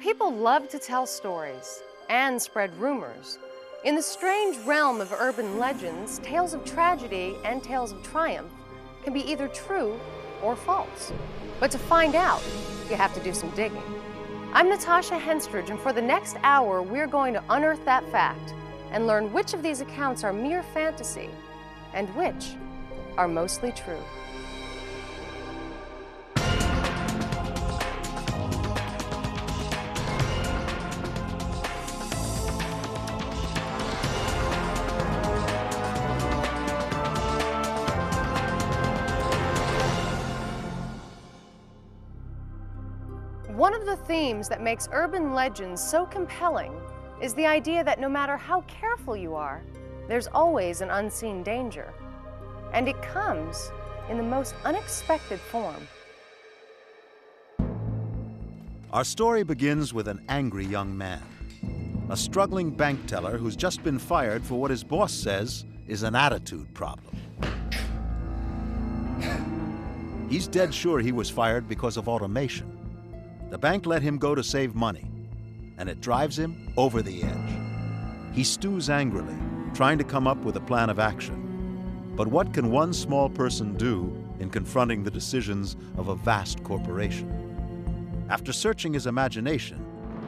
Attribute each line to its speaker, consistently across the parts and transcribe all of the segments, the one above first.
Speaker 1: People love to tell stories and spread rumors. In the strange realm of urban legends, tales of tragedy and tales of triumph can be either true or false. But to find out, you have to do some digging. I'm Natasha Henstridge, and for the next hour, we're going to unearth that fact and learn which of these accounts are mere fantasy and which are mostly true. One of the themes that makes urban legends so compelling is the idea that no matter how careful you are, there's always an unseen danger. And it comes in the most unexpected form.
Speaker 2: Our story begins with an angry young man, a struggling bank teller who's just been fired for what his boss says is an attitude problem. He's dead sure he was fired because of automation. The bank let him go to save money, and it drives him over the edge. He stews angrily, trying to come up with a plan of action. But what can one small person do in confronting the decisions of a vast corporation? After searching his imagination,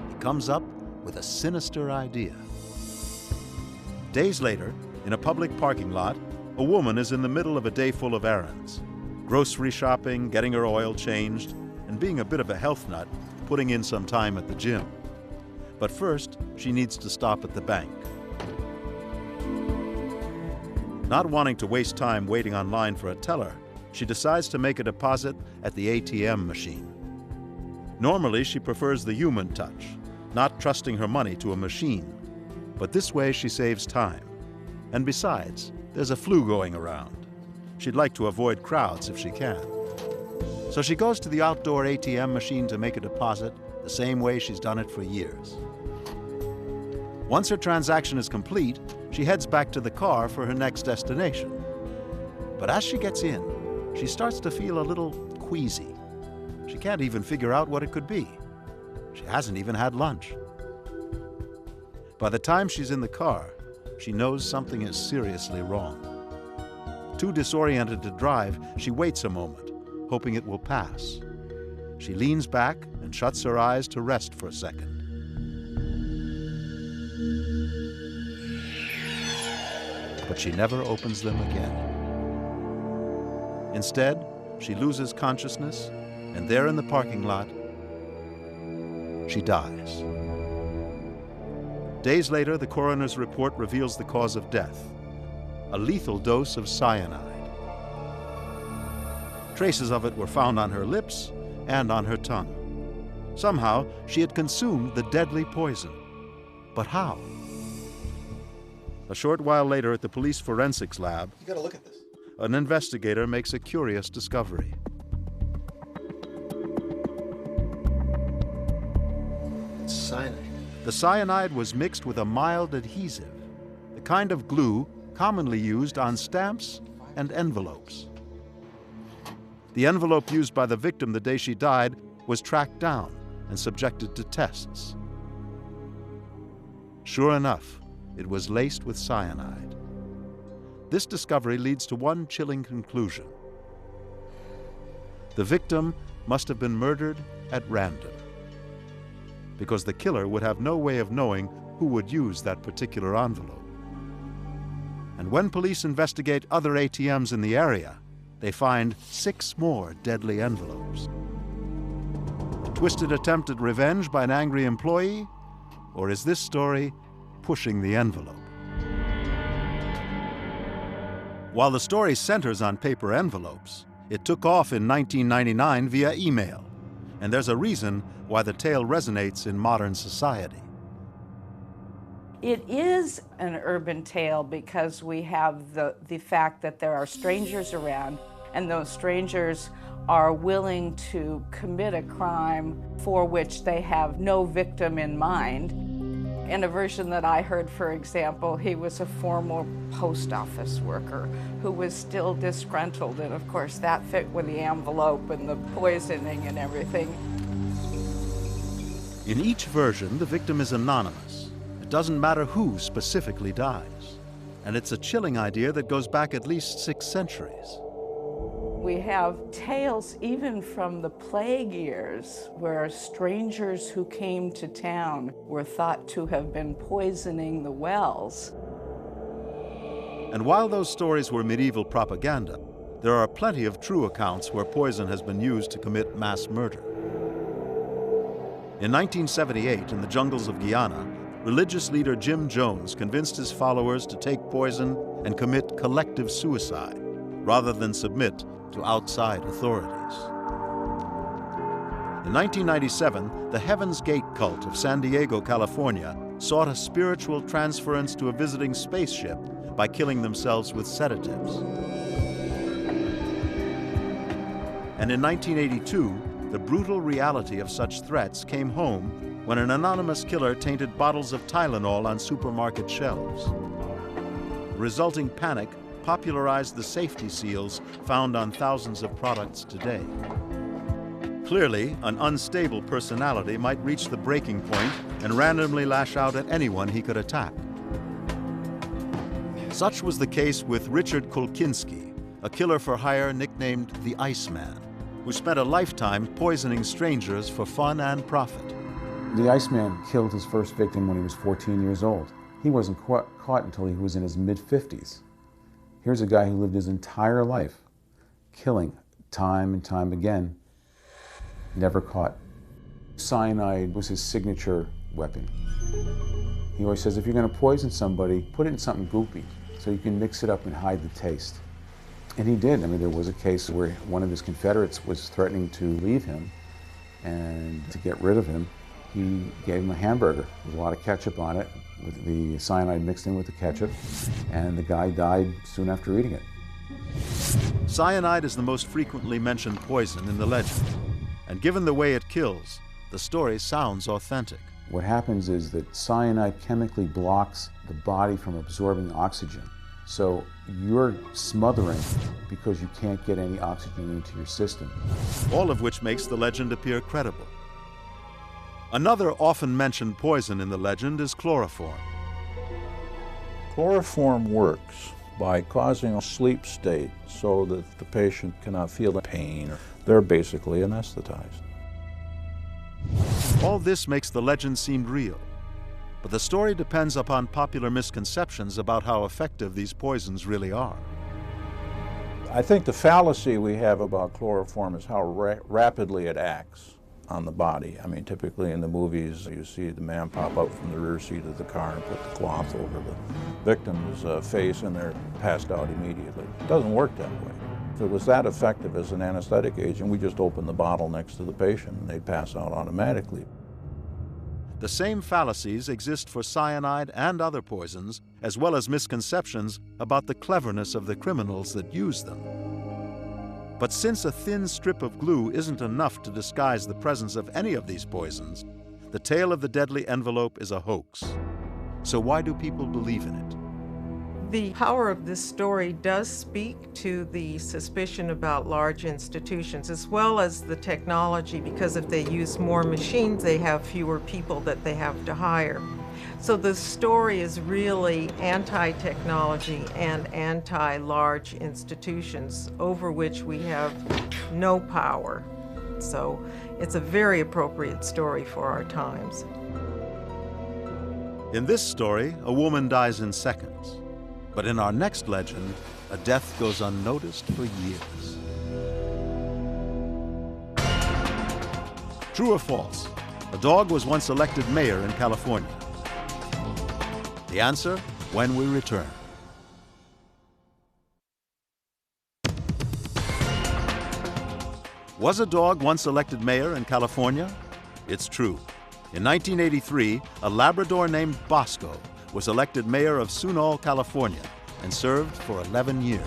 Speaker 2: he comes up with a sinister idea. Days later, in a public parking lot, a woman is in the middle of a day full of errands. Grocery shopping, getting her oil changed, and being a bit of a health nut, putting in some time at the gym. But first, she needs to stop at the bank. Not wanting to waste time waiting online for a teller, she decides to make a deposit at the ATM machine. Normally, she prefers the human touch, not trusting her money to a machine. But this way, she saves time. And besides, there's a flu going around. She'd like to avoid crowds if she can. So she goes to the outdoor ATM machine to make a deposit the same way she's done it for years. Once her transaction is complete, she heads back to the car for her next destination. But as she gets in, she starts to feel a little queasy. She can't even figure out what it could be. She hasn't even had lunch. By the time she's in the car, she knows something is seriously wrong. Too disoriented to drive, she waits a moment, hoping it will pass. She leans back and shuts her eyes to rest for a second. But she never opens them again. Instead, she loses consciousness, and there in the parking lot, she dies. Days later, the coroner's report reveals the cause of death: a lethal dose of cyanide. Traces of it were found on her lips and on her tongue. Somehow, she had consumed the deadly poison. But how? A short while later at the police forensics lab,
Speaker 3: you gotta look at this.
Speaker 2: An investigator makes a curious discovery.
Speaker 3: It's cyanide.
Speaker 2: The cyanide was mixed with a mild adhesive, the kind of glue commonly used on stamps and envelopes. The envelope used by the victim the day she died was tracked down and subjected to tests. Sure enough, it was laced with cyanide. This discovery leads to one chilling conclusion. The victim must have been murdered at random, because the killer would have no way of knowing who would use that particular envelope. And when police investigate other ATMs in the area, they find 6 more deadly envelopes. A twisted attempt at revenge by an angry employee? Or is this story pushing the envelope? While the story centers on paper envelopes, it took off in 1999 via email. And there's a reason why the tale resonates in modern society.
Speaker 4: It is an urban tale because we have the fact that there are strangers around, and those strangers are willing to commit a crime for which they have no victim in mind. In a version that I heard, for example, he was a former post office worker who was still disgruntled, and of course that fit with the envelope and the poisoning and everything.
Speaker 2: In each version, the victim is anonymous. It doesn't matter who specifically dies. And it's a chilling idea that goes back at least 6 centuries.
Speaker 4: We have tales even from the plague years where strangers who came to town were thought to have been poisoning the wells.
Speaker 2: And while those stories were medieval propaganda, there are plenty of true accounts where poison has been used to commit mass murder. In 1978, in the jungles of Guyana, religious leader Jim Jones convinced his followers to take poison and commit collective suicide, rather than submit to outside authorities. In 1997, the Heaven's Gate cult of San Diego, California, sought a spiritual transference to a visiting spaceship by killing themselves with sedatives. And in 1982, the brutal reality of such threats came home when an anonymous killer tainted bottles of Tylenol on supermarket shelves. The resulting panic popularized the safety seals found on thousands of products today. Clearly, an unstable personality might reach the breaking point and randomly lash out at anyone he could attack. Such was the case with Richard Kulkinski, a killer for hire nicknamed the Iceman, who spent a lifetime poisoning strangers for fun and profit.
Speaker 5: The Iceman killed his first victim when he was 14 years old. He wasn't caught until he was in his mid-50s. Here's a guy who lived his entire life killing time and time again, never caught. Cyanide was his signature weapon. He always says, if you're going to poison somebody, put it in something goopy so you can mix it up and hide the taste. And he did. I mean, there was a case where one of his Confederates was threatening to leave him, and to get rid of him, he gave him a hamburger with a lot of ketchup on it, with the cyanide mixed in with the ketchup, and the guy died soon after eating it.
Speaker 2: Cyanide is the most frequently mentioned poison in the legend, and given the way it kills, the story sounds authentic.
Speaker 5: What happens is that cyanide chemically blocks the body from absorbing oxygen. So you're smothering because you can't get any oxygen into your system.
Speaker 2: All of which makes the legend appear credible. Another often mentioned poison in the legend is chloroform.
Speaker 6: Chloroform works by causing a sleep state so that the patient cannot feel the pain. They're basically anesthetized.
Speaker 2: All this makes the legend seem real, but the story depends upon popular misconceptions about how effective these poisons really are.
Speaker 6: I think the fallacy we have about chloroform is how rapidly it acts on the body. I mean, typically in the movies, you see the man pop up from the rear seat of the car and put the cloth over the victim's face, and they're passed out immediately. It doesn't work that way. If it was that effective as an anesthetic agent, we just open the bottle next to the patient and they'd pass out automatically.
Speaker 2: The same fallacies exist for cyanide and other poisons, as well as misconceptions about the cleverness of the criminals that use them. But since a thin strip of glue isn't enough to disguise the presence of any of these poisons, the tale of the deadly envelope is a hoax. So why do people believe in it?
Speaker 7: The power of this story does speak to the suspicion about large institutions, as well as the technology, because if they use more machines, they have fewer people that they have to hire. So the story is really anti-technology and anti-large institutions over which we have no power. So it's a very appropriate story for our times.
Speaker 2: In this story, a woman dies in seconds. But in our next legend, a death goes unnoticed for years. True or false? A dog was once elected mayor in California. The answer, when we return. Was a dog once elected mayor in California? It's true. In 1983, a Labrador named Bosco was elected mayor of Sunol, California, and served for 11 years.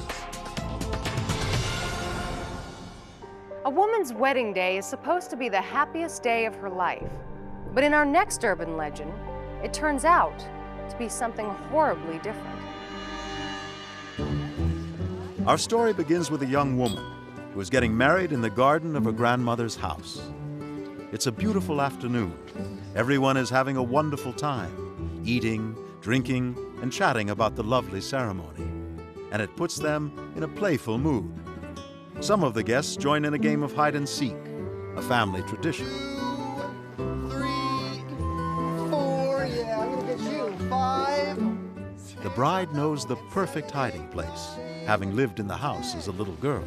Speaker 1: A woman's wedding day is supposed to be the happiest day of her life. But in our next urban legend, it turns out to be something horribly different.
Speaker 2: Our story begins with a young woman who is getting married in the garden of her grandmother's house. It's a beautiful afternoon. Everyone is having a wonderful time, eating, drinking, and chatting about the lovely ceremony. And it puts them in a playful mood. Some of the guests join in a game of hide and seek, a family tradition.
Speaker 3: 3, 4, yeah, I'm gonna get you. 5.
Speaker 2: The bride knows the perfect hiding place, having lived in the house as a little girl.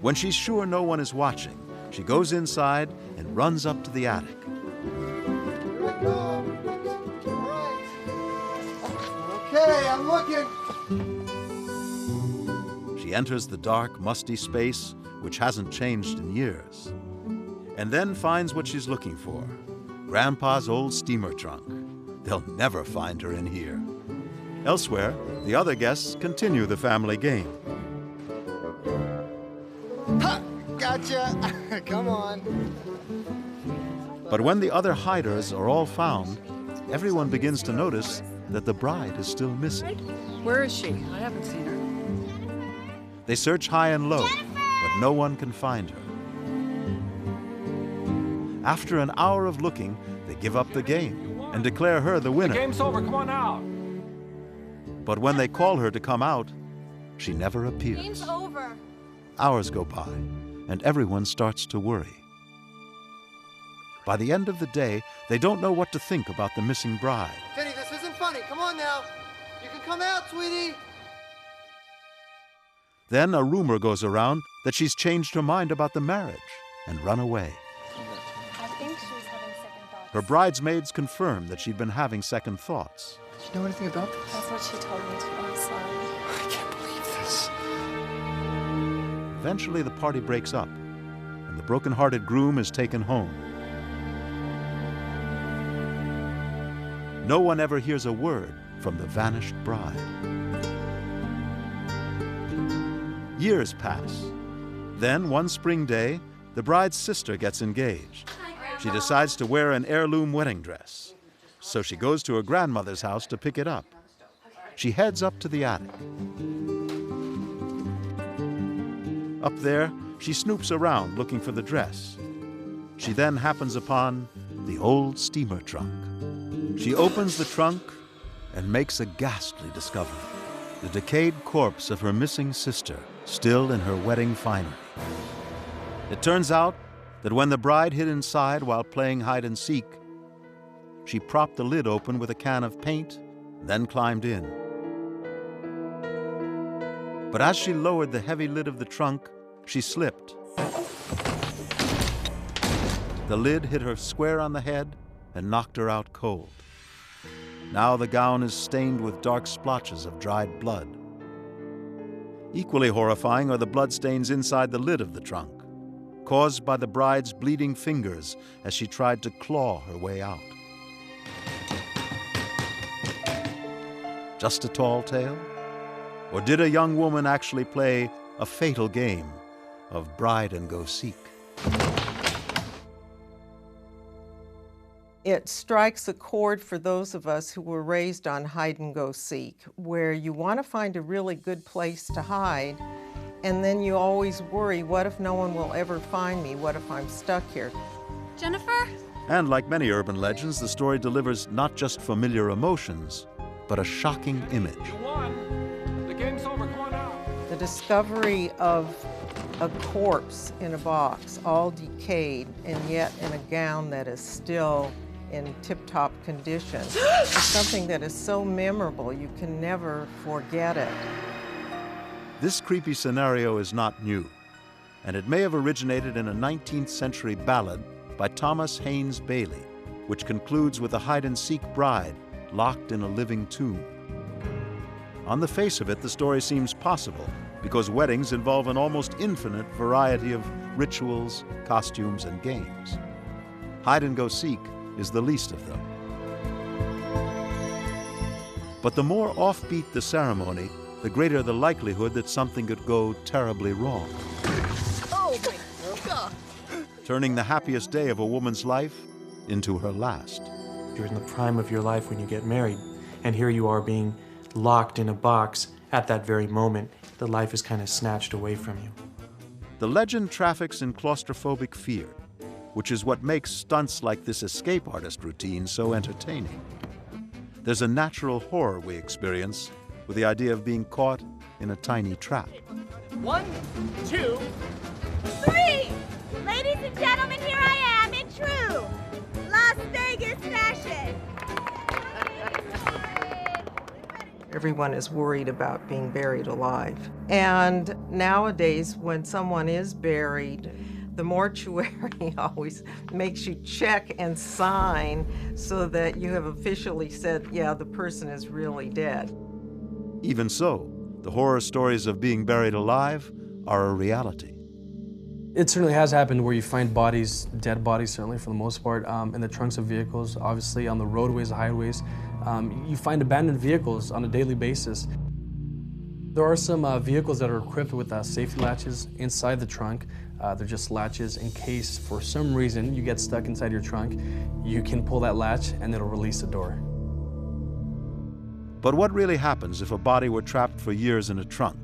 Speaker 2: When she's sure no one is watching, she goes inside and runs up to the attic.
Speaker 3: Here I go. All right. Okay, I'm looking.
Speaker 2: She enters the dark, musty space, which hasn't changed in years, and then finds what she's looking for, Grandpa's old steamer trunk. They'll never find her in here. Elsewhere, the other guests continue the family game.
Speaker 3: Ha! Gotcha. Come on.
Speaker 2: But when the other hiders are all found, everyone begins to notice that the bride is still missing.
Speaker 8: Where is she? I haven't seen her.
Speaker 2: They search high and low, but no one can find her. After an hour of looking, they give up the game and declare her the winner.
Speaker 9: The game's over, come on out.
Speaker 2: But when they call her to come out, she never appears.
Speaker 10: Game's over.
Speaker 2: Hours go by, and everyone starts to worry. By the end of the day, they don't know what to think about the missing bride.
Speaker 3: Jenny, this isn't funny. Come on now. You can come out, sweetie.
Speaker 2: Then a rumor goes around that she's changed her mind about the marriage and run away.
Speaker 10: I think she was having second thoughts.
Speaker 2: Her bridesmaids confirm that she'd been having second thoughts.
Speaker 3: Do you know anything about this?
Speaker 10: That's what she told me too. I'm sorry.
Speaker 3: I can't believe this.
Speaker 2: Eventually, the party breaks up, and the broken-hearted groom is taken home. No one ever hears a word from the vanished bride. Years pass. Then, one spring day, the bride's sister gets engaged. She decides to wear an heirloom wedding dress, so she goes to her grandmother's house to pick it up. She heads up to the attic. Up there, she snoops around looking for the dress. She then happens upon the old steamer trunk. She opens the trunk and makes a ghastly discovery: the decayed corpse of her missing sister, still in her wedding finery. It turns out that when the bride hid inside while playing hide and seek, she propped the lid open with a can of paint, then climbed in. But as she lowered the heavy lid of the trunk, she slipped. The lid hit her square on the head and knocked her out cold. Now the gown is stained with dark splotches of dried blood. Equally horrifying are the bloodstains inside the lid of the trunk, caused by the bride's bleeding fingers as she tried to claw her way out. Just a tall tale? Or did a young woman actually play a fatal game of bride and go seek?
Speaker 7: It strikes a chord for those of us who were raised on hide and go seek, where you want to find a really good place to hide, and then you always worry, what if no one will ever find me? What if I'm stuck here?
Speaker 10: Jennifer?
Speaker 2: And like many urban legends, the story delivers not just familiar emotions, but a shocking image.
Speaker 9: You won. The game's over, come on out.
Speaker 7: The discovery of a corpse in a box, all decayed, and yet in a gown that is still in tip-top condition, is something that is so memorable you can never forget it.
Speaker 2: This creepy scenario is not new, and it may have originated in a 19th century ballad by Thomas Haynes Bailey, which concludes with a hide-and-seek bride locked in a living tomb. On the face of it, the story seems possible, because weddings involve an almost infinite variety of rituals, costumes, and games. Hide-and-go-seek is the least of them. But the more offbeat the ceremony, the greater the likelihood that something could go terribly wrong.
Speaker 8: Oh my God.
Speaker 2: Turning the happiest day of a woman's life into her last.
Speaker 11: You're in the prime of your life when you get married, and here you are being locked in a box at that very moment. The life is kind of snatched away from you.
Speaker 2: The legend traffics in claustrophobic fear. which is what makes stunts like this escape artist routine so entertaining. There's a natural horror we experience with the idea of being caught in a tiny trap.
Speaker 12: 1, 2,
Speaker 13: 3! Ladies and gentlemen, here I am in true Las Vegas fashion.
Speaker 7: Everyone is worried about being buried alive. And nowadays, when someone is buried, the mortuary always makes you check and sign so that you have officially said, yeah, the person is really dead.
Speaker 2: Even so, the horror stories of being buried alive are a reality.
Speaker 14: It certainly has happened where you find bodies, dead bodies certainly for the most part, in the trunks of vehicles, obviously on the roadways, highways. You find abandoned vehicles on a daily basis. There are some vehicles that are equipped with safety latches inside the trunk. They're just latches in case for some reason you get stuck inside your trunk, you can pull that latch and it'll release the door.
Speaker 2: But what really happens if a body were trapped for years in a trunk?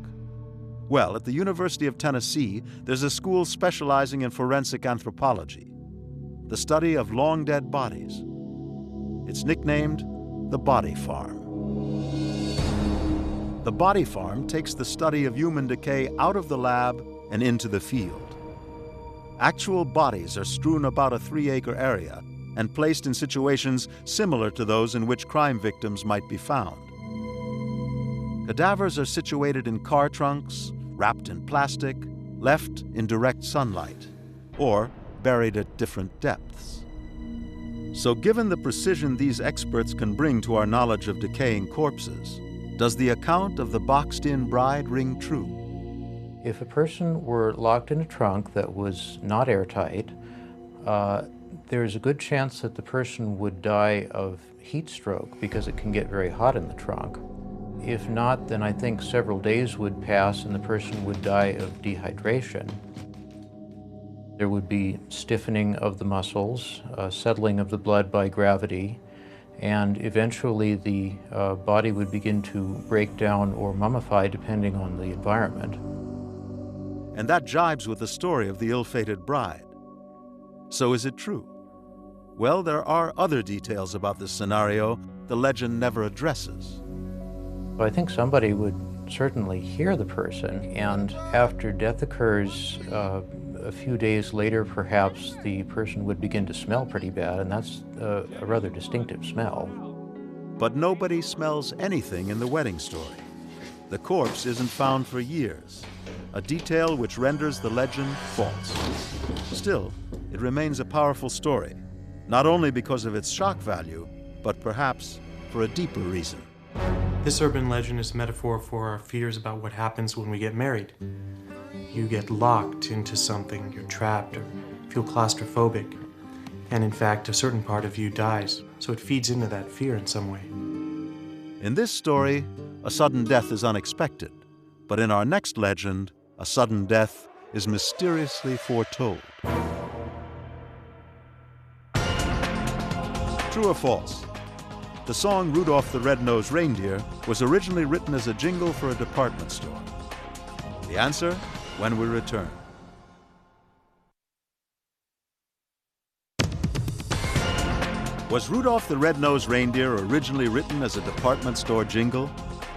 Speaker 2: Well, at the University of Tennessee, there's a school specializing in forensic anthropology, the study of long dead bodies. It's nicknamed the Body Farm. The Body Farm takes the study of human decay out of the lab and into the field. Actual bodies are strewn about a 3-acre area and placed in situations similar to those in which crime victims might be found. Cadavers are situated in car trunks, wrapped in plastic, left in direct sunlight, or buried at different depths. So given the precision these experts can bring to our knowledge of decaying corpses, does the account of the boxed-in bride ring true?
Speaker 15: If a person were locked in a trunk that was not airtight, there's a good chance that the person would die of heat stroke because it can get very hot in the trunk. If not, then I think several days would pass and the person would die of dehydration. There would be stiffening of the muscles, settling of the blood by gravity, and eventually the body would begin to break down or mummify depending on the environment.
Speaker 2: And that jibes with the story of the ill-fated bride. So is it true? Well, there are other details about this scenario the legend never addresses.
Speaker 15: I think somebody would certainly hear the person, and after death occurs, a few days later perhaps the person would begin to smell pretty bad, and that's a rather distinctive smell.
Speaker 2: But nobody smells anything in the wedding story. The corpse isn't found for years, a detail which renders the legend false. Still, it remains a powerful story, not only because of its shock value, but perhaps for a deeper reason.
Speaker 11: This urban legend is a metaphor for our fears about what happens when we get married. You get locked into something, you're trapped, or feel claustrophobic. And in fact, a certain part of you dies, so it feeds into that fear in some way.
Speaker 2: In this story, a sudden death is unexpected, but in our next legend, a sudden death is mysteriously foretold. True or false? The song Rudolph the Red-Nosed Reindeer was originally written as a jingle for a department store. The answer, when we return. Was Rudolph the Red-Nosed Reindeer originally written as a department store jingle?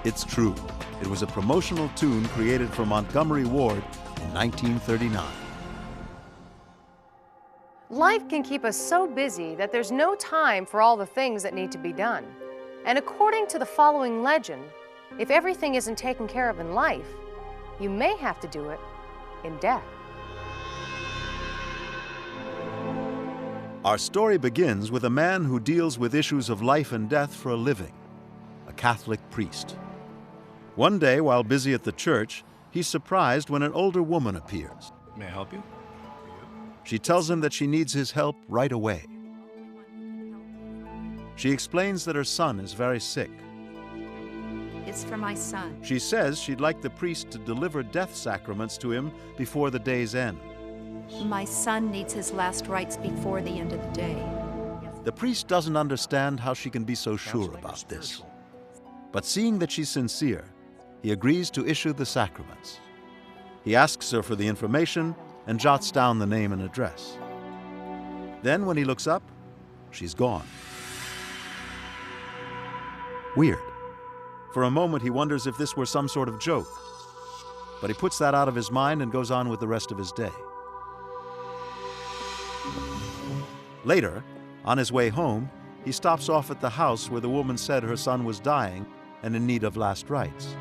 Speaker 2: It's true. It was a promotional tune created for Montgomery Ward in 1939.
Speaker 1: Life can keep us so busy that there's no time for all the things that need to be done. And according to the following legend, if everything isn't taken care of in life, you may have to do it in death.
Speaker 2: Our story begins with a man who deals with issues of life and death for a living, a Catholic priest. One day, while busy at the church, he's surprised when an older woman appears.
Speaker 16: May I help you?
Speaker 2: She tells him that she needs his help right away. She explains that her son is very sick.
Speaker 17: It's for my son.
Speaker 2: She says she'd like the priest to deliver death sacraments to him before the day's end.
Speaker 17: My son needs his last rites before the end of the day.
Speaker 2: The priest doesn't understand how she can be so sure about this. But seeing that she's sincere, he agrees to issue the sacraments. He asks her for the information and jots down the name and address. Then when he looks up, she's gone. Weird. For a moment, he wonders if this were some sort of joke. But he puts that out of his mind and goes on with the rest of his day. Later, on his way home, he stops off at the house where the woman said her son was dying and in need of last rites.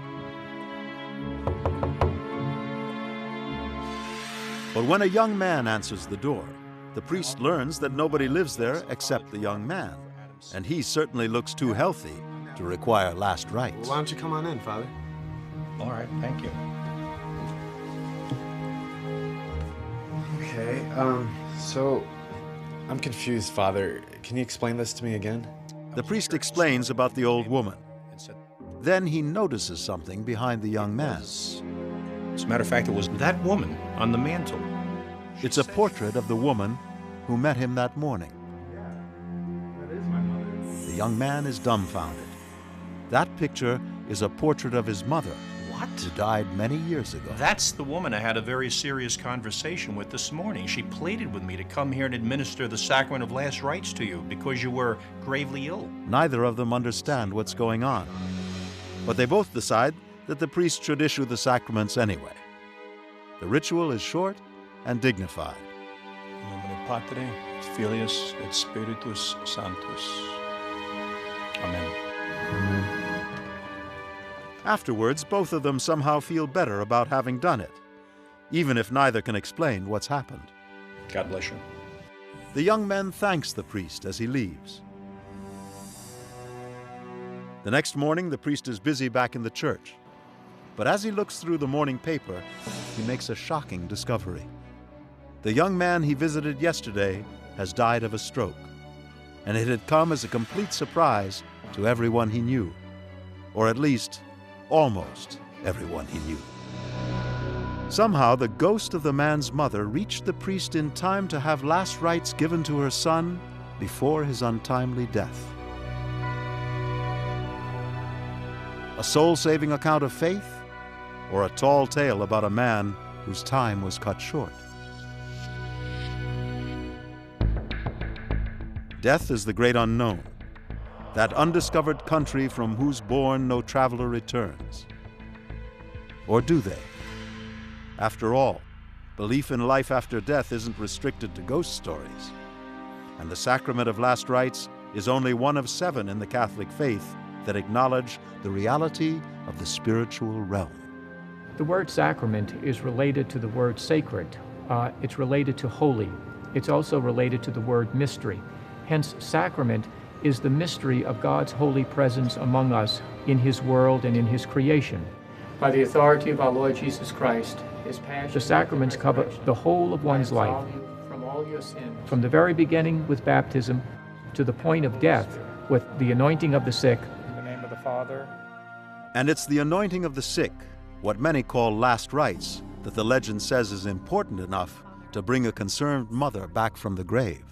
Speaker 2: But when a young man answers the door, the priest learns that nobody lives there except the young man, and he certainly looks too healthy to require last rites.
Speaker 16: Well, why don't you come on in, Father?
Speaker 15: All right, thank you.
Speaker 16: Okay, so I'm confused, Father. Can you explain this to me again?
Speaker 2: The priest explains about the old woman. Then he notices something behind the young man.
Speaker 15: As a matter of fact, it was that woman on the mantle.
Speaker 2: It's a portrait of the woman who met him that morning. The young man is dumbfounded. That picture is a portrait of his mother,
Speaker 15: What?
Speaker 2: who died many years ago.
Speaker 15: That's the woman I had a very serious conversation with this morning. She pleaded with me to come here and administer the sacrament of last rites to you because you were gravely ill.
Speaker 2: Neither of them understand what's going on, but they both decide that the priest should issue the sacraments anyway. The ritual is short and dignified.
Speaker 15: In nomine Patri, et Filius, et Spiritus Sanctus. Amen.
Speaker 2: Afterwards, both of them somehow feel better about having done it, even if neither can explain what's happened.
Speaker 15: God bless you.
Speaker 2: The young man thanks the priest as he leaves. The next morning, the priest is busy back in the church. But as he looks through the morning paper, he makes a shocking discovery. The young man he visited yesterday has died of a stroke, and it had come as a complete surprise to everyone he knew, or at least almost everyone he knew. Somehow, the ghost of the man's mother reached the priest in time to have last rites given to her son before his untimely death. A soul-saving account of faith, or a tall tale about a man whose time was cut short? Death is the great unknown, that undiscovered country from whose bourne no traveler returns. Or do they? After all, belief in life after death isn't restricted to ghost stories, and the sacrament of last rites is only one of 7 in the Catholic faith that acknowledge the reality of the spiritual realm.
Speaker 18: The word sacrament is related to the word sacred. It's related to holy. It's also related to the word mystery. Hence, sacrament is the mystery of God's holy presence among us in His world and in His creation. By the authority of our Lord Jesus Christ, His passion, the sacraments cover the whole of one's life, from all your sins, from the very beginning with baptism to the point of death with the anointing of the sick. In the name of the Father.
Speaker 2: And it's the anointing of the sick, what many call last rites, that the legend says is important enough to bring a concerned mother back from the grave.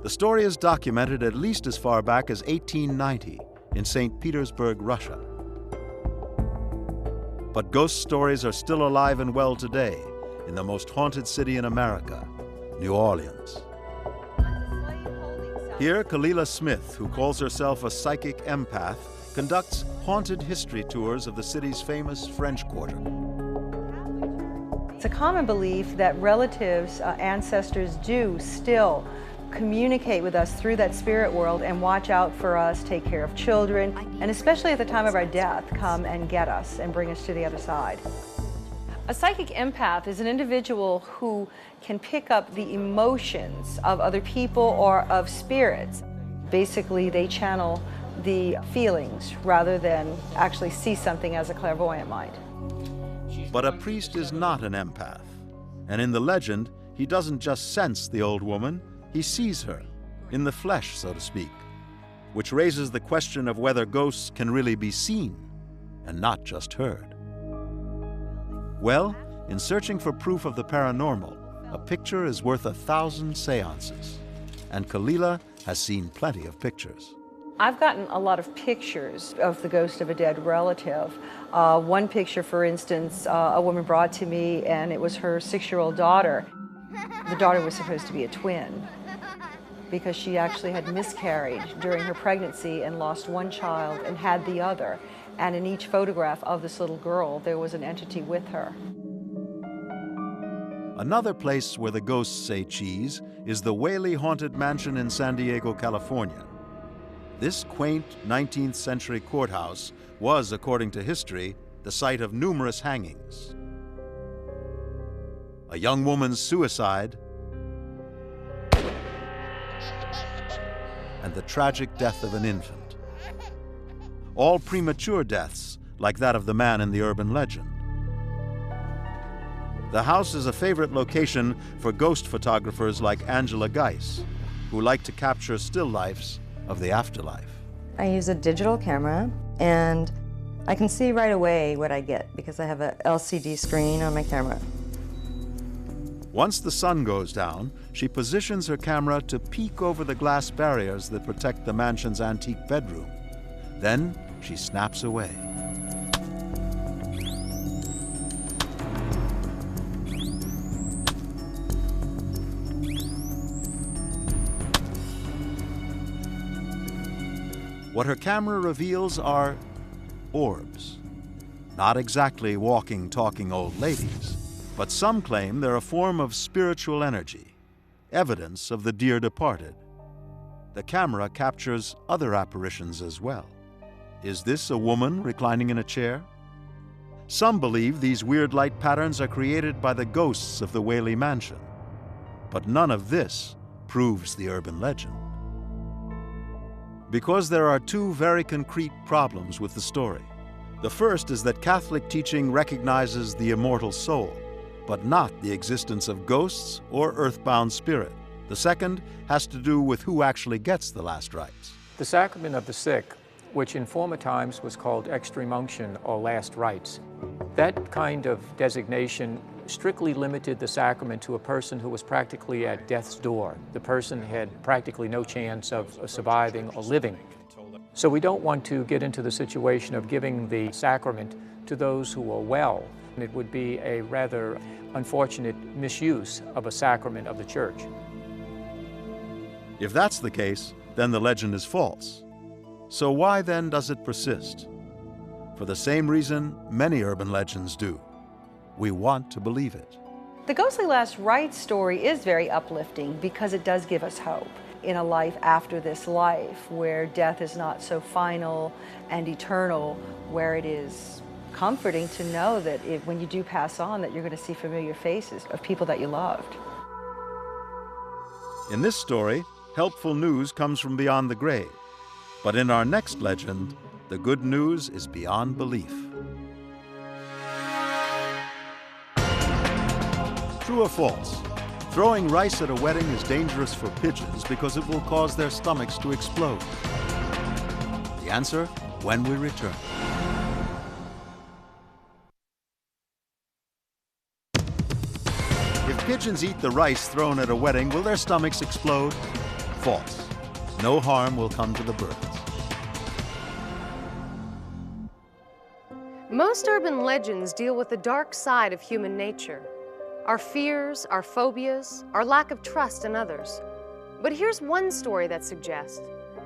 Speaker 2: The story is documented at least as far back as 1890 in St. Petersburg, Russia. But ghost stories are still alive and well today in the most haunted city in America, New Orleans. Here, Kalila Smith, who calls herself a psychic empath, conducts haunted history tours of the city's famous French Quarter.
Speaker 19: It's a common belief that relatives, ancestors do still communicate with us through that spirit world and watch out for us, take care of children, and especially at the time of our death, come and get us and bring us to the other side. A psychic empath is an individual who can pick up the emotions of other people or of spirits. Basically, they channel the feelings rather than actually see something as a clairvoyant might.
Speaker 2: But a priest is not an empath, and in the legend, he doesn't just sense the old woman, he sees her, in the flesh, so to speak, which raises the question of whether ghosts can really be seen and not just heard. Well, in searching for proof of the paranormal, a picture is worth 1,000 seances, and Kalila has seen plenty of pictures.
Speaker 19: I've gotten a lot of pictures of the ghost of a dead relative. One picture, for instance, a woman brought to me, and it was her 6-year-old daughter. The daughter was supposed to be a twin because she actually had miscarried during her pregnancy and lost one child and had the other. And in each photograph of this little girl, there was an entity with her.
Speaker 2: Another place where the ghosts say cheese is the Whaley Haunted Mansion in San Diego, California. This quaint 19th century courthouse was, according to history, the site of numerous hangings. A young woman's suicide, and the tragic death of an infant. All premature deaths, like that of the man in the urban legend. The house is a favorite location for ghost photographers like Angela Geiss, who like to capture still lifes of the afterlife.
Speaker 20: I use a digital camera, and I can see right away what I get because I have an LCD screen on my camera.
Speaker 2: Once the sun goes down, she positions her camera to peek over the glass barriers that protect the mansion's antique bedroom. Then she snaps away. What her camera reveals are orbs. Not exactly walking, talking old ladies, but some claim they're a form of spiritual energy, evidence of the dear departed. The camera captures other apparitions as well. Is this a woman reclining in a chair? Some believe these weird light patterns are created by the ghosts of the Whaley Mansion. But none of this proves the urban legend. Because there are two very concrete problems with the story. The first is that Catholic teaching recognizes the immortal soul, but not the existence of ghosts or earthbound spirit. The second has to do with who actually gets the last rites.
Speaker 18: The sacrament of the sick, which in former times was called extreme unction or last rites, that kind of designation strictly limited the sacrament to a person who was practically at death's door. The person had practically no chance of surviving or living. So we don't want to get into the situation of giving the sacrament to those who are well. It would be a rather unfortunate misuse of a sacrament of the church.
Speaker 2: If that's the case, then the legend is false. So why then does it persist? For the same reason many urban legends do. We want to believe it.
Speaker 19: The Ghostly Last Rites story is very uplifting because it does give us hope in a life after this life where death is not so final and eternal, where it is comforting to know that when you do pass on that you're going to see familiar faces of people that you loved.
Speaker 2: In this story, helpful news comes from beyond the grave. But in our next legend, the good news is beyond belief. True or false? Throwing rice at a wedding is dangerous for pigeons because it will cause their stomachs to explode. The answer, when we return. If pigeons eat the rice thrown at a wedding, will their stomachs explode? False. No harm will come to the birds.
Speaker 1: Most urban legends deal with the dark side of human nature. Our fears, our phobias, our lack of trust in others. But here's one story that suggests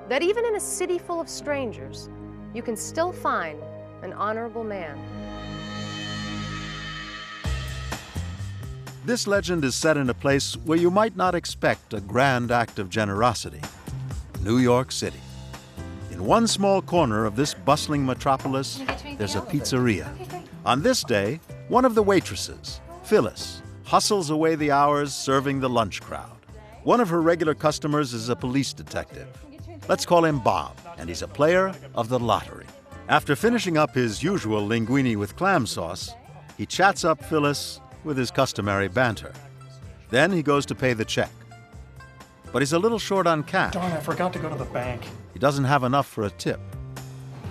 Speaker 1: that even in a city full of strangers, you can still find an honorable man.
Speaker 2: This legend is set in a place where you might not expect a grand act of generosity. New York City. In one small corner of this bustling metropolis, there's a pizzeria. On this day, one of the waitresses, Phyllis, hustles away the hours serving the lunch crowd. One of her regular customers is a police detective. Let's call him Bob, and he's a player of the lottery. After finishing up his usual linguine with clam sauce, he chats up Phyllis with his customary banter. Then he goes to pay the check. But he's a little short on cash.
Speaker 21: Darn, I forgot to go to the bank.
Speaker 2: He doesn't have enough for a tip.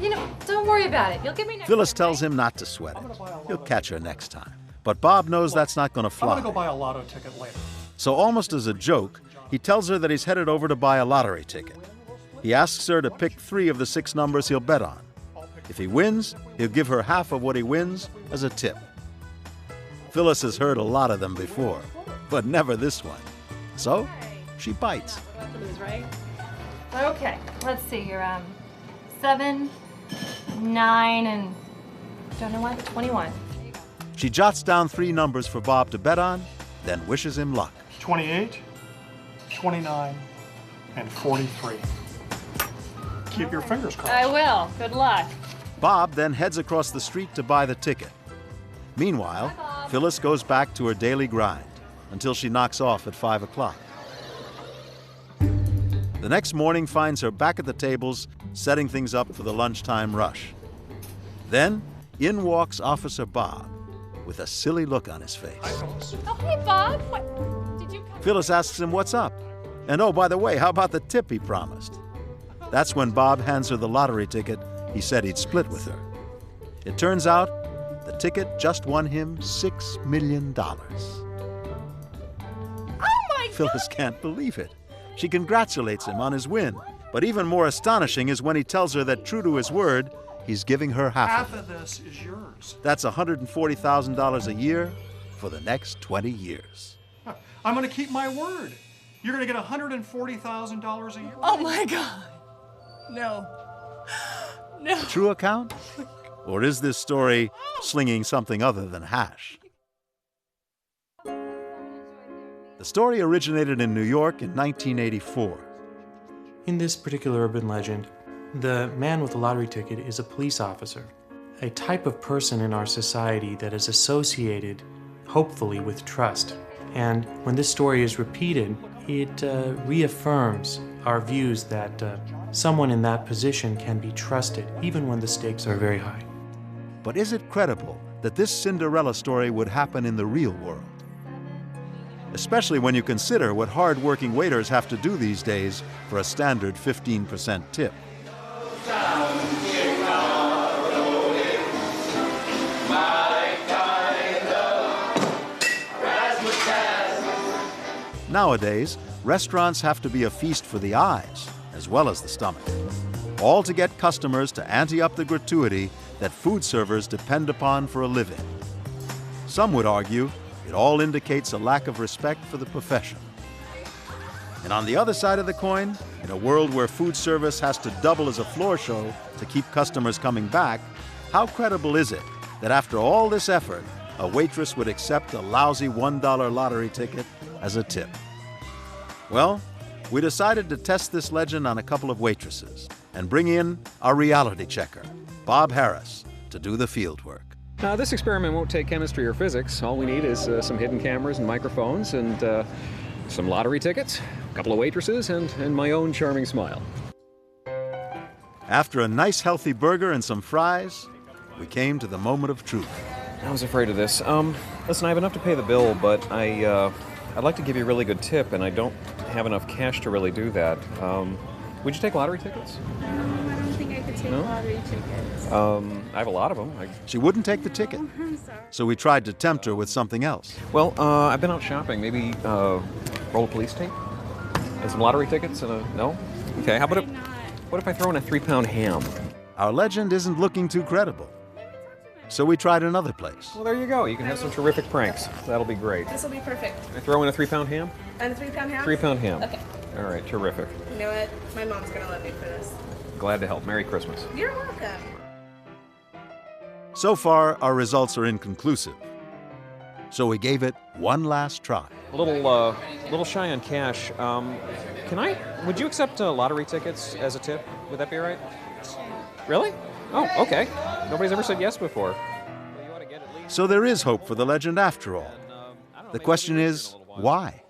Speaker 10: You know, don't worry about it. You'll give me next
Speaker 2: Phyllis tells him not to sweat it. He'll catch her next time. But Bob knows that's not going to fly.
Speaker 21: I'm gonna go buy a lotto ticket later.
Speaker 2: So almost as a joke, he tells her that he's headed over to buy a lottery ticket. He asks her to pick 3 of the 6 numbers he'll bet on. If he wins, he'll give her half of what he wins as a tip. Phyllis has heard a lot of them before. but never this one. So she bites.
Speaker 10: Right? Okay, let's see here. 7, 9, and don't know what, 21.
Speaker 2: She jots down 3 numbers for Bob to bet on, then wishes him luck.
Speaker 21: 28, 29, and 43. Keep your fingers crossed.
Speaker 10: I will. Good luck.
Speaker 2: Bob then heads across the street to buy the ticket. Meanwhile, Phyllis goes back to her daily grind until she knocks off at 5 o'clock. The next morning finds her back at the tables, setting things up for the lunchtime rush. Then, in walks Officer Bob, with a silly look on his face.
Speaker 10: Oh, hey, Bob. What? Did you come?
Speaker 2: Phyllis asks him what's up. And oh, by the way, how about the tip he promised? That's when Bob hands her the lottery ticket he said he'd split with her. It turns out the ticket just won him $6 million.
Speaker 10: Oh, my
Speaker 2: Phyllis can't believe it. She congratulates him on his win. But even more astonishing is when he tells her that, true to his word, he's giving her half
Speaker 21: of this is yours.
Speaker 2: That's $140,000 a year for the next 20 years.
Speaker 21: I'm going to keep my word. You're going to get $140,000 a year.
Speaker 8: Oh my God. No. No.
Speaker 2: A true account? Or is this story slinging something other than hash? The story originated in New York in 1984.
Speaker 11: In this particular urban legend, the man with the lottery ticket is a police officer, a type of person in our society that is associated, hopefully, with trust. And when this story is repeated, it reaffirms our views that someone in that position can be trusted, even when the stakes are very high.
Speaker 2: But is it credible that this Cinderella story would happen in the real world? Especially when you consider what hard-working waiters have to do these days for a standard 15% tip. Nowadays, restaurants have to be a feast for the eyes, as well as the stomach, all to get customers to ante up the gratuity that food servers depend upon for a living. Some would argue it all indicates a lack of respect for the profession. And on the other side of the coin, in a world where food service has to double as a floor show to keep customers coming back, how credible is it that after all this effort, a waitress would accept a lousy $1 lottery ticket as a tip? Well, we decided to test this legend on a couple of waitresses and bring in our reality checker, Bob Harris, to do the field work.
Speaker 4: Now, this experiment won't take chemistry or physics. All we need is some hidden cameras and microphones and some lottery tickets, a couple of waitresses, and my own charming smile.
Speaker 2: After a nice healthy burger and some fries, we came to the moment of truth.
Speaker 22: I was afraid of this. Listen, I have enough to pay the bill, but I'd like to give you a really good tip, and I don't have enough cash to really do that. Would you take lottery tickets?
Speaker 13: I don't think I could take lottery tickets.
Speaker 22: I have a lot of them.
Speaker 2: She wouldn't take the ticket, so we tried to tempt her with something else.
Speaker 22: Well, I've been out shopping. Maybe roll of police tape? And some lottery tickets and a... No? Okay, how about what if I throw in a 3-pound ham?
Speaker 2: Our legend isn't looking too credible, so we tried another place.
Speaker 22: Well, there you go. You can have some terrific pranks. That'll be great.
Speaker 23: This will be perfect.
Speaker 22: I throw in a 3-pound ham?
Speaker 23: And a 3-pound ham?
Speaker 22: 3-pound ham.
Speaker 23: Okay.
Speaker 22: All right, terrific.
Speaker 23: You know what? My mom's gonna love me for this.
Speaker 22: Glad to help. Merry Christmas.
Speaker 23: You're welcome.
Speaker 2: So far, our results are inconclusive, so we gave it one last try.
Speaker 22: A little shy on cash. Would you accept lottery tickets as a tip? Would that be all right? Really? Oh, okay. Nobody's ever said yes before.
Speaker 2: So there is hope for the legend after all. The question is, why?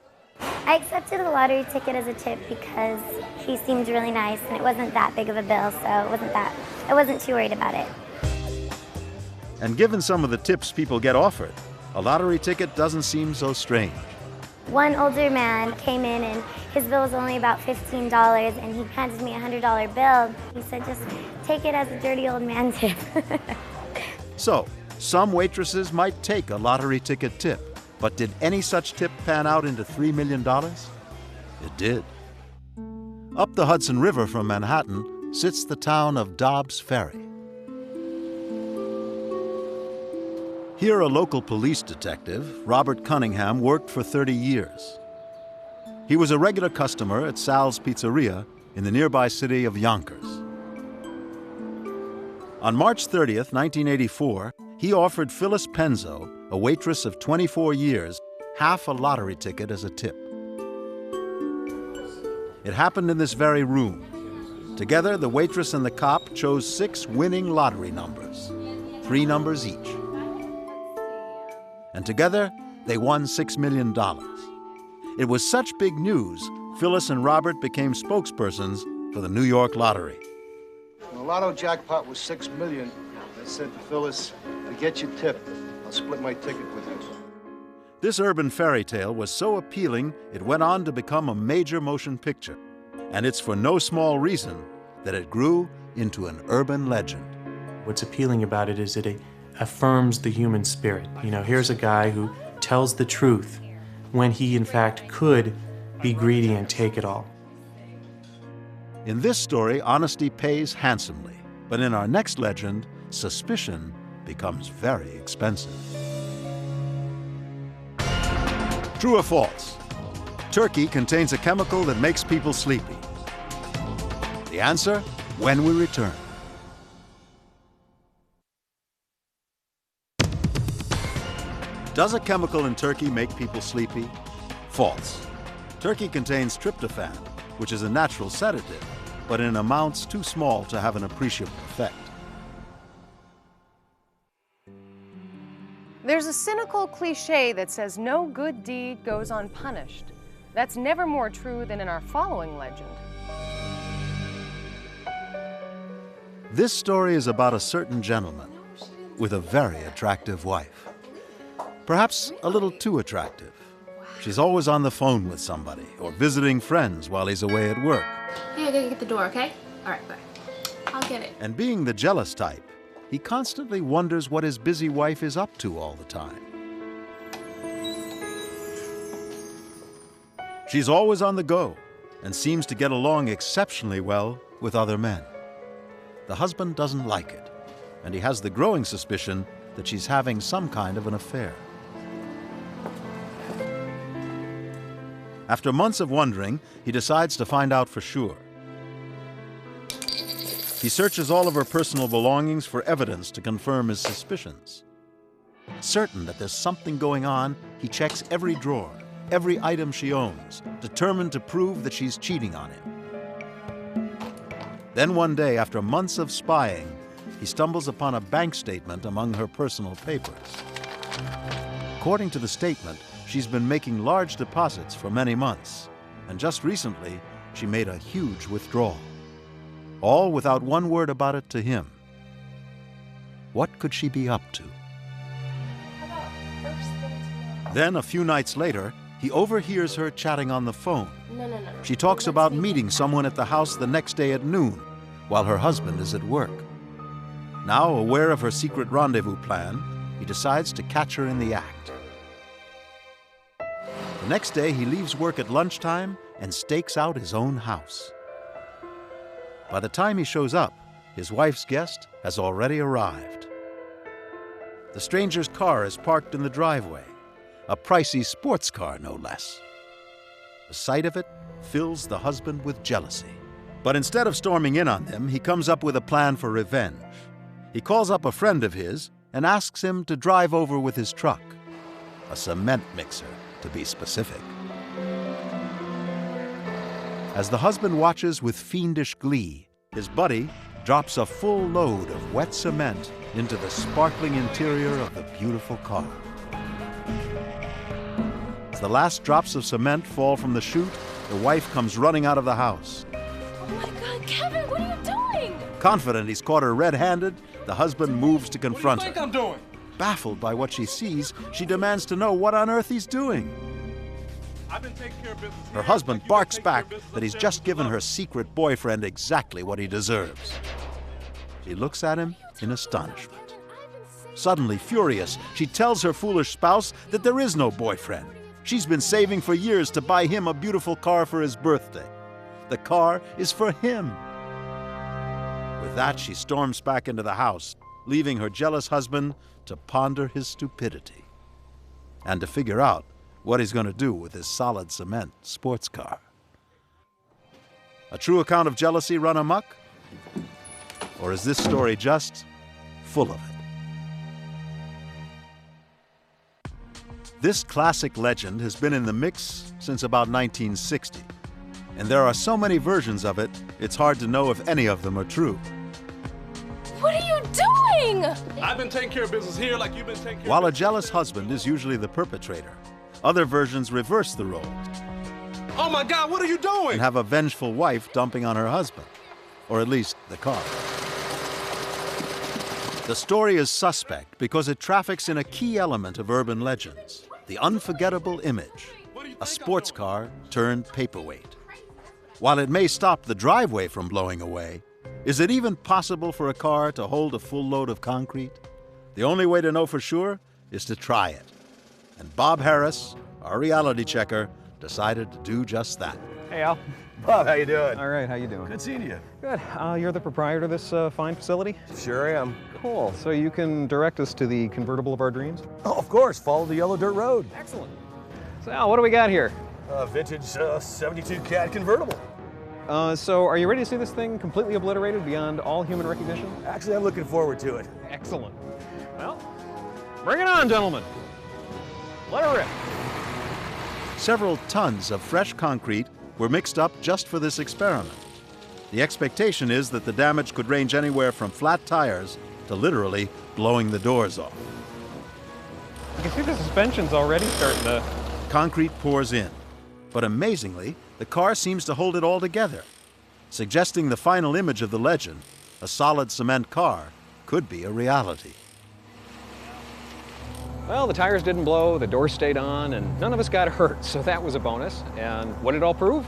Speaker 24: I accepted the lottery ticket as a tip because he seemed really nice and it wasn't that big of a bill, so I wasn't too worried about it.
Speaker 2: And given some of the tips people get offered, a lottery ticket doesn't seem so strange.
Speaker 24: One older man came in and his bill was only about $15 and he handed me a $100 bill. He said, just take it as a dirty old man tip.
Speaker 2: So, some waitresses might take a lottery ticket tip, but did any such tip pan out into $3 million? It did. Up the Hudson River from Manhattan sits the town of Dobbs Ferry. Here, a local police detective, Robert Cunningham, worked for 30 years. He was a regular customer at Sal's Pizzeria in the nearby city of Yonkers. On March 30th, 1984, he offered Phyllis Penzo, a waitress of 24 years, half a lottery ticket as a tip. It happened in this very room. Together, the waitress and the cop chose 6 winning lottery numbers, 3 numbers each. And together, they won $6 million. It was such big news, Phyllis and Robert became spokespersons for the New York Lottery.
Speaker 3: The lotto jackpot was $6 million. I said to Phyllis, forget your tip. I'll split my ticket with you.
Speaker 2: This urban fairy tale was so appealing, it went on to become a major motion picture. And it's for no small reason that it grew into an urban legend.
Speaker 11: What's appealing about it is that it affirms the human spirit. You know, here's a guy who tells the truth when he, in fact, could be greedy and take it all.
Speaker 2: In this story, honesty pays handsomely. But in our next legend, suspicion becomes very expensive. True or false? Turkey contains a chemical that makes people sleepy. The answer, when we return. Does a chemical in turkey make people sleepy? False. Turkey contains tryptophan, which is a natural sedative, but in amounts too small to have an appreciable effect.
Speaker 1: There's a cynical cliche that says no good deed goes unpunished. That's never more true than in our following legend.
Speaker 2: This story is about a certain gentleman with a very attractive wife. Perhaps a little too attractive. She's always on the phone with somebody or visiting friends while he's away at work.
Speaker 10: Hey, I gotta get the door, okay? All right, bye. I'll get it.
Speaker 2: And being the jealous type, he constantly wonders what his busy wife is up to all the time. She's always on the go and seems to get along exceptionally well with other men. The husband doesn't like it, and he has the growing suspicion that she's having some kind of an affair. After months of wondering, he decides to find out for sure. He searches all of her personal belongings for evidence to confirm his suspicions. Certain that there's something going on, he checks every drawer, every item she owns, determined to prove that she's cheating on him. Then one day, after months of spying, he stumbles upon a bank statement among her personal papers. According to the statement, she's been making large deposits for many months, and just recently, she made a huge withdrawal. All without one word about it to him. What could she be up to? Then, a few nights later, he overhears her chatting on the phone.
Speaker 10: No.
Speaker 2: She talks about meeting someone at the house the next day at noon, while her husband is at work. Now, aware of her secret rendezvous plan, he decides to catch her in the act. The next day, he leaves work at lunchtime and stakes out his own house. By the time he shows up, his wife's guest has already arrived. The stranger's car is parked in the driveway, a pricey sports car, no less. The sight of it fills the husband with jealousy. But instead of storming in on them, he comes up with a plan for revenge. He calls up a friend of his and asks him to drive over with his truck, a cement mixer, to be specific. As the husband watches with fiendish glee, his buddy drops a full load of wet cement into the sparkling interior of the beautiful car. As the last drops of cement fall from the chute, the wife comes running out of the house.
Speaker 10: Oh my God, Kevin, what are you doing?
Speaker 2: Confident he's caught her red-handed, the husband moves to confront her.
Speaker 21: What do you think I'm doing?
Speaker 2: Baffled by what she sees, she demands to know what on earth he's doing.
Speaker 21: I've been taking care of business.
Speaker 2: Her husband barks back that he's just given her secret boyfriend exactly what he deserves. She looks at him in astonishment. Suddenly furious, she tells her foolish spouse that there is no boyfriend. She's been saving for years to buy him a beautiful car for his birthday. The car is for him. With that, she storms back into the house, leaving her jealous husband to ponder his stupidity and to figure out what he's going to do with his solid cement sports car. A true account of jealousy run amok? Or is this story just full of it? This classic legend has been in the mix since about 1960, and there are so many versions of it, it's hard to know if any of them are true.
Speaker 8: What are you doing?
Speaker 5: I've been taking care of business here like you've been taking care
Speaker 2: While
Speaker 5: of
Speaker 2: a jealous husband is usually the perpetrator, other versions reverse the roles
Speaker 5: Oh my God, what are you doing?
Speaker 2: and have a vengeful wife dumping on her husband, or at least the car. The story is suspect because it traffics in a key element of urban legends, the unforgettable image, a sports car turned paperweight. While it may stop the driveway from blowing away, is it even possible for a car to hold a full load of concrete? The only way to know for sure is to try it. And Bob Harris, our reality checker, decided to do just that.
Speaker 22: Hey, Al.
Speaker 6: Bob, how you doing?
Speaker 22: All right, how you doing?
Speaker 6: Good seeing you.
Speaker 22: Good. You're the proprietor of this fine facility?
Speaker 6: Sure am.
Speaker 22: Cool. So you can direct us to the convertible of our dreams?
Speaker 6: Oh, of course. Follow the yellow dirt road.
Speaker 22: Excellent. So, Al, what do we got here?
Speaker 6: Vintage 72 Cat convertible.
Speaker 22: So are you ready to see this thing completely obliterated beyond all human recognition?
Speaker 6: Actually, I'm looking forward to it.
Speaker 22: Excellent. Well, bring it on, gentlemen. Let her rip.
Speaker 2: Several tons of fresh concrete were mixed up just for this experiment. The expectation is that the damage could range anywhere from flat tires to literally blowing the doors off.
Speaker 22: You can see the suspension's already starting to...
Speaker 2: Concrete pours in, but amazingly, the car seems to hold it all together, suggesting the final image of the legend, a solid cement car, could be a reality.
Speaker 22: Well, the tires didn't blow, the doors stayed on, and none of us got hurt, so that was a bonus. And what did it all prove?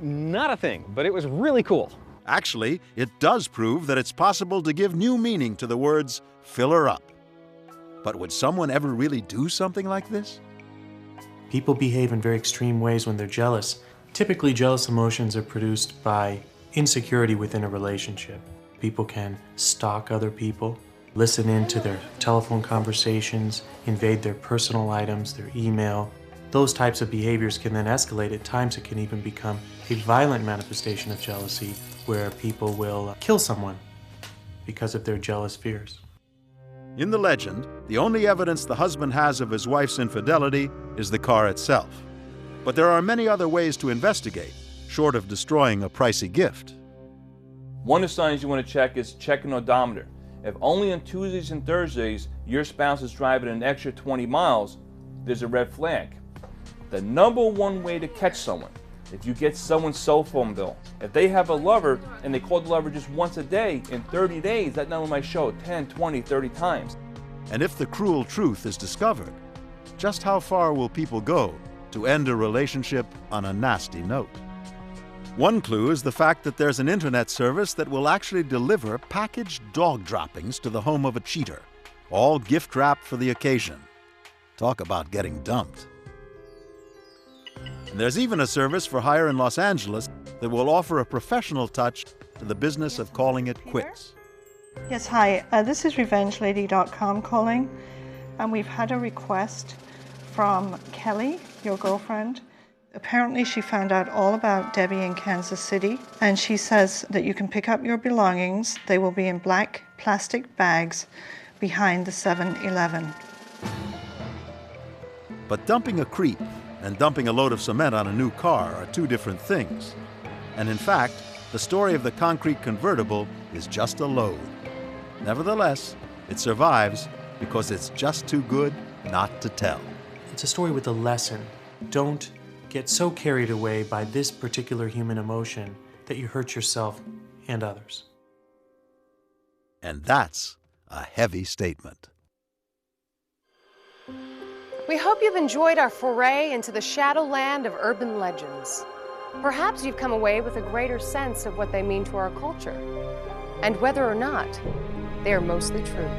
Speaker 22: Not a thing, but it was really cool.
Speaker 2: Actually, it does prove that it's possible to give new meaning to the words, fill her up. But would someone ever really do something like this?
Speaker 11: People behave in very extreme ways when they're jealous. Typically, jealous emotions are produced by insecurity within a relationship. People can stalk other people, listen in to their telephone conversations, invade their personal items, their email. Those types of behaviors can then escalate. At times, it can even become a violent manifestation of jealousy where people will kill someone because of their jealous fears.
Speaker 2: In the legend, the only evidence the husband has of his wife's infidelity is the car itself. But there are many other ways to investigate, short of destroying a pricey gift.
Speaker 9: One of the signs you want to check is check an odometer. If only on Tuesdays and Thursdays your spouse is driving an extra 20 miles, there's a red flag. The number one way to catch someone, if you get someone's cell phone bill, if they have a lover and they call the lover just once a day, in 30 days, that number might show 10, 20, 30 times.
Speaker 2: And if the cruel truth is discovered, just how far will people go to end a relationship on a nasty note? One clue is the fact that there's an internet service that will actually deliver packaged dog droppings to the home of a cheater, all gift-wrapped for the occasion. Talk about getting dumped. And there's even a service for hire in Los Angeles that will offer a professional touch to the business of calling it quits.
Speaker 12: Yes, hi. This is RevengeLady.com calling, and we've had a request from Kelly, your girlfriend. Apparently she found out all about Debbie in Kansas City, and she says that you can pick up your belongings. They will be in black plastic bags behind the 7-Eleven.
Speaker 2: But dumping a creep and dumping a load of cement on a new car are two different things. And in fact, the story of the concrete convertible is just a load. Nevertheless, it survives because it's just too good not to tell.
Speaker 11: It's a story with a lesson. Don't get so carried away by this particular human emotion that you hurt yourself and others.
Speaker 2: And that's a heavy statement.
Speaker 1: We hope you've enjoyed our foray into the shadowland of urban legends. Perhaps you've come away with a greater sense of what they mean to our culture, and whether or not they are mostly true.